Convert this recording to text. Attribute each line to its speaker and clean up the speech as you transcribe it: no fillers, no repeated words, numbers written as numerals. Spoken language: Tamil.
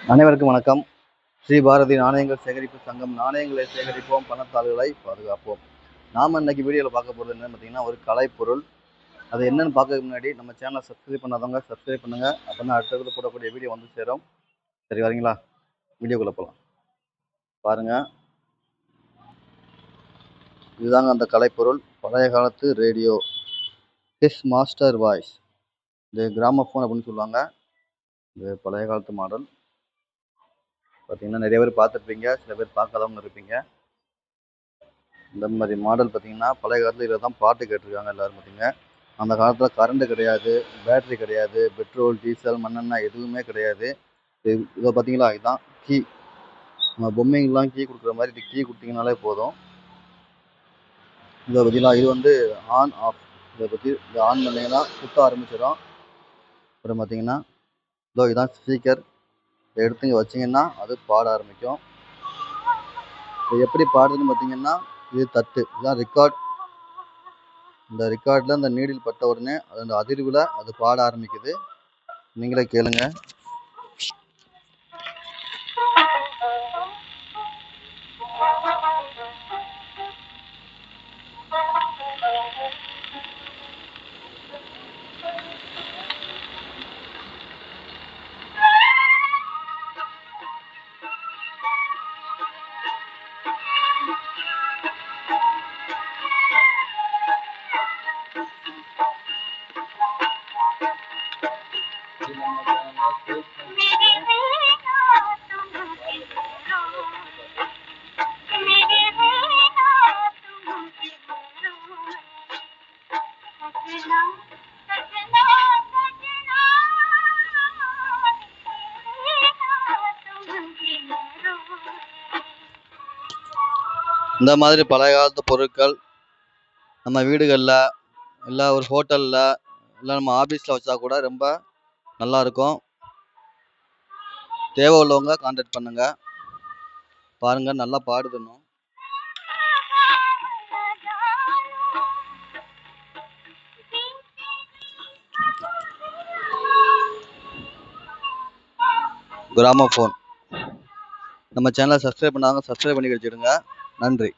Speaker 1: அனைவருக்கும் வணக்கம். ஸ்ரீ பாரதி நாணயங்கள் சேகரிப்பு சங்கம். நாணயங்களை சேகரிப்போம், பணத்தாள்களை பாதுகாப்போம். நாம் இன்னைக்கு வீடியோவில் பார்க்க போகிறது என்னன்னு பார்த்தீங்கன்னா, ஒரு கலைப்பொருள். அது என்னன்னு பார்க்கறதுக்கு முன்னாடி நம்ம சேனலை சப்ஸ்கிரைப் பண்ணாதவங்க சப்ஸ்கிரைப் பண்ணுங்கள். அப்போ தான் அடுத்தடுத்து போடக்கூடிய வீடியோ வந்து சேரும். சரி, வரீங்களா? வீடியோக்குள்ளே போகலாம். பாருங்கள், இதுதாங்க அந்த கலைப்பொருள். பழைய காலத்து ரேடியோ, ஹிஸ் மாஸ்டர் வாய்ஸ். இது கிராமஃபோன் அப்படின்னு சொல்லுவாங்க. இது பழைய காலத்து மாடல். பார்த்தீங்கன்னா நிறைய பேர் பார்த்துருப்பீங்க, சில பேர் பார்க்காதவங்க இருப்பீங்க. இந்த மாதிரி மாடல் பார்த்தீங்கன்னா பழைய காலத்தில் இதில் தான் பாட்டு கேட்டிருக்காங்க எல்லோரும். பார்த்தீங்க, அந்த காலத்தில் கரண்ட்டு கிடையாது, பேட்ரி கிடையாது, பெட்ரோல் டீசல் மண்ணெண்ணெய் எதுவுமே கிடையாது. இதை பார்த்தீங்களா, இதுதான் கீ. நம்ம பொம்மைங்கெலாம் கீ கொடுக்குற மாதிரி இது கீ கொடுத்தீங்கனாலே போதும். இதை பார்த்தீங்களா, இது வந்து ஆன் ஆஃப். இதை பற்றி இதை ஆன் பண்ணிங்கன்னா சுத்த ஆரம்பிச்சிடும். அப்புறம் பார்த்தீங்கன்னா இதுதான் ஸ்பீக்கர். இதை எடுத்து இங்கே வச்சிங்கன்னா அது பாட ஆரம்பிக்கும். இது எப்படி பாடுதுன்னு பார்த்தீங்கன்னா, இது தட்டு, இதுதான் ரெக்கார்ட். இந்த ரெக்கார்டில் இந்த நீடில் பட்ட உடனே அந்த அதிர்வில் அது பாட ஆரம்பிக்குது. நீங்களே கேளுங்க. இந்த மாதிரி பழைய காலத்து பொருட்கள் நம்ம வீடுகளில் இல்லை ஒரு ஹோட்டலில் இல்லை நம்ம ஆஃபீஸில் வச்சா கூட ரொம்ப நல்லாயிருக்கும். தேவை உள்ளவங்க கான்டாக்ட் பண்ணுங்கள். பாருங்கள், நல்லா பாடுதுன்னு. கிராமஃபோன். நம்ம சேனலை சப்ஸ்கிரைப் பண்ணாங்க, சப்ஸ்கிரைப் பண்ணி வச்சுடுங்க. நன்றி.